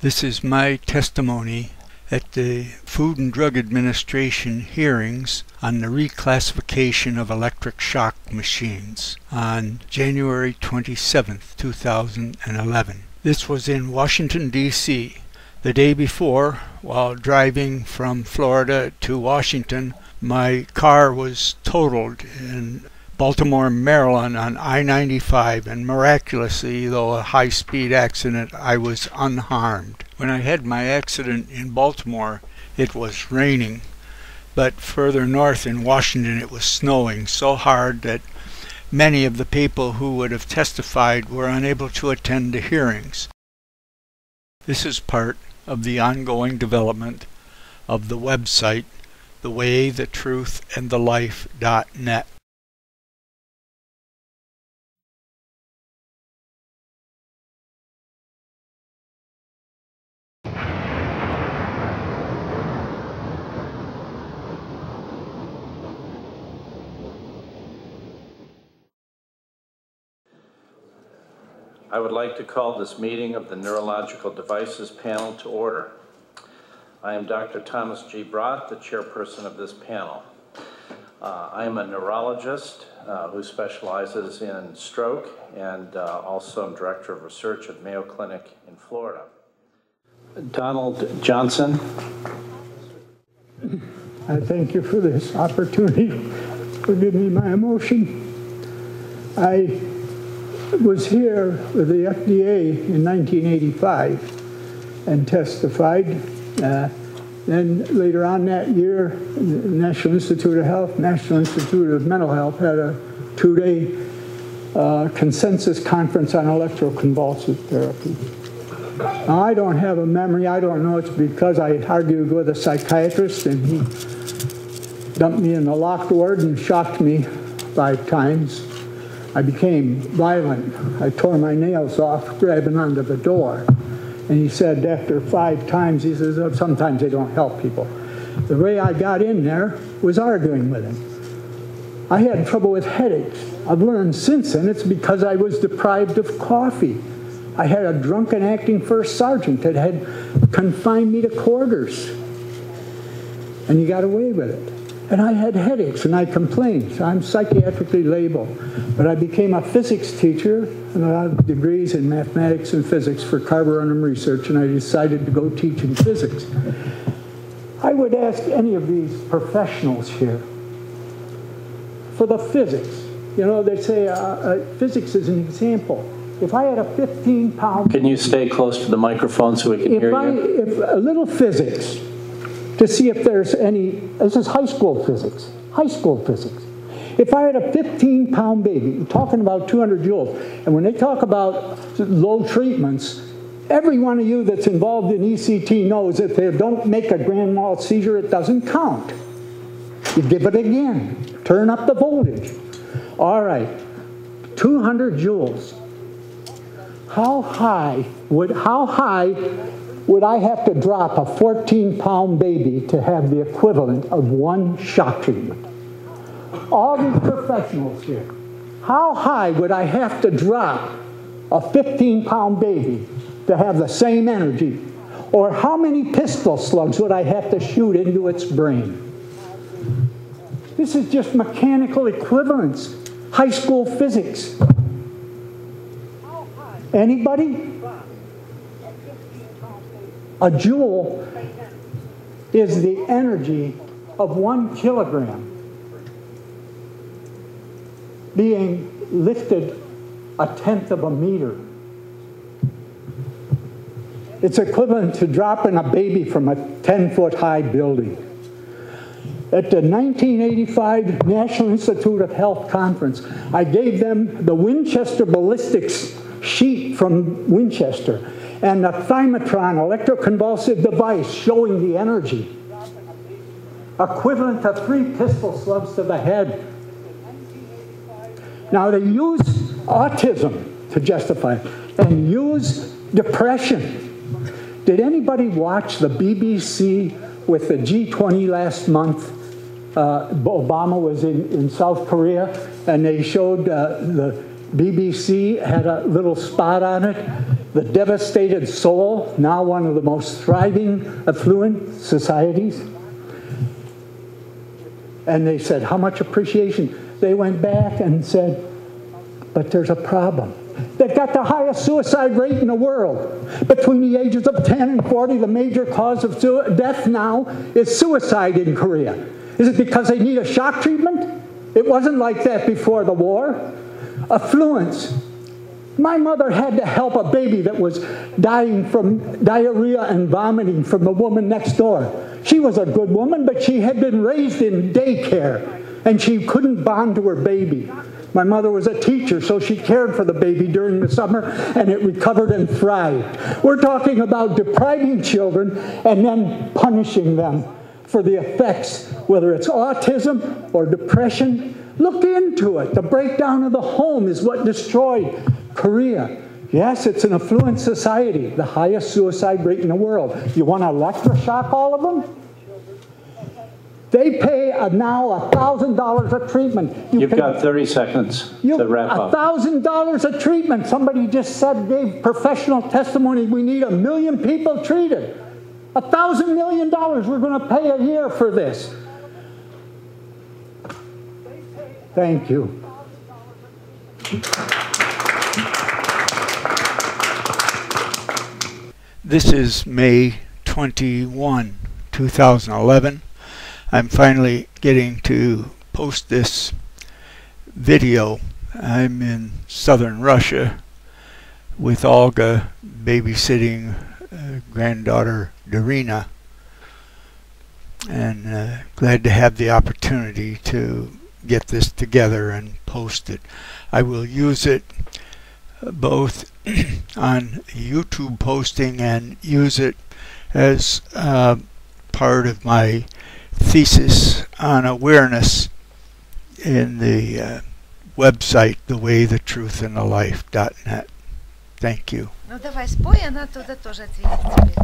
This is my testimony at the Food and Drug Administration hearings on the reclassification of electric shock machines on January 27, 2011. This was in Washington, D.C. The day before, while driving from Florida to Washington, my car was totaled in Baltimore, Maryland on I-95, and miraculously, though a high-speed accident, I was unharmed. When I had my accident in Baltimore, it was raining, but further north in Washington it was snowing so hard that many of the people who would have testified were unable to attend the hearings. This is part of the ongoing development of the website, thewaythetruthandthelife.net. I would like to call this meeting of the Neurological Devices Panel to order. I am Dr. Thomas G. Broth, the chairperson of this panel. I am a neurologist who specializes in stroke, and also am director of research at Mayo Clinic in Florida. Donald Johnson. I thank you for this opportunity. Forgive me my emotion. I was here with the FDA in 1985 and testified. Then later on that year, the National Institute of Health, National Institute of Mental Health had a two-day consensus conference on electroconvulsive therapy. Now, I don't have a memory. I don't know. It's because I argued with a psychiatrist and he dumped me in the locked ward and shocked me 5 times. I became violent. I tore my nails off grabbing onto the door. And he said after 5 times, he says, oh, sometimes they don't help people. The way I got in there was arguing with him. I had trouble with headaches. I've learned since then it's because I was deprived of coffee. I had a drunken acting first sergeant that had confined me to quarters. And he got away with it. And I had headaches, and I complained. So I'm psychiatrically labeled. But I became a physics teacher, and I have degrees in mathematics and physics for carborundum research, and I decided to go teach in physics. I would ask any of these professionals here, for the physics, you know, they say physics is an example. If I had a 15-pound... Can you stay close to the microphone so we can hear you? If a little physics, to see if there's any, this is high school physics, If I had a 15-pound baby, I'm talking about 200 joules, and when they talk about low treatments, every one of you that's involved in ECT knows if they don't make a grand mal seizure, it doesn't count. You give it again, turn up the voltage. All right, 200 joules. How high would I have to drop a 14-pound baby to have the equivalent of 1 shock treatment? All these professionals here, how high would I have to drop a 15-pound baby to have the same energy? Or how many pistol slugs would I have to shoot into its brain? This is just mechanical equivalence, high school physics. Anybody? A joule is the energy of 1 kilogram being lifted 1/10 of a meter. It's equivalent to dropping a baby from a 10-foot high building. At the 1985 National Institute of Health Conference, I gave them the Winchester ballistics sheet from Winchester and the thymatron electroconvulsive device showing the energy, equivalent to 3 pistol slugs to the head. Now they use autism to justify it and use depression. Did anybody watch the BBC with the G20 last month? Obama was in South Korea, and they showed the BBC had a little spot on it. the devastated soul, now one of the most thriving, affluent societies. And they said, how much appreciation? They went back and said, but there's a problem. They've got the highest suicide rate in the world. Between the ages of 10 and 40, the major cause of death now is suicide in Korea. Is it because they need a shock treatment? It wasn't like that before the war. Affluence. My mother had to help a baby that was dying from diarrhea and vomiting from the woman next door. She was a good woman, but she had been raised in daycare, and she couldn't bond to her baby. My mother was a teacher, so she cared for the baby during the summer, and it recovered and thrived. We're talking about depriving children and then punishing them for the effects, whether it's autism or depression. Look into it. The breakdown of the home is what destroyed Korea. Yes, it's an affluent society, the highest suicide rate in the world. You want to electroshock all of them? They pay now $1,000 a treatment. You've got 30 seconds to wrap up. $1,000 a treatment. Somebody just said, gave professional testimony, we need 1 million people treated. $1,000 million we're going to pay a year for this. Thank you. This is May 21, 2011. I'm finally getting to post this video. I'm in southern Russia with Olga babysitting granddaughter Darina, and glad to have the opportunity to get this together and post it. I will use it both on YouTube posting and use it as part of my thesis on awareness in the website thewaythetruthandthelife.net. Thank you. Ну давай спой, она туда тоже ответит тебе.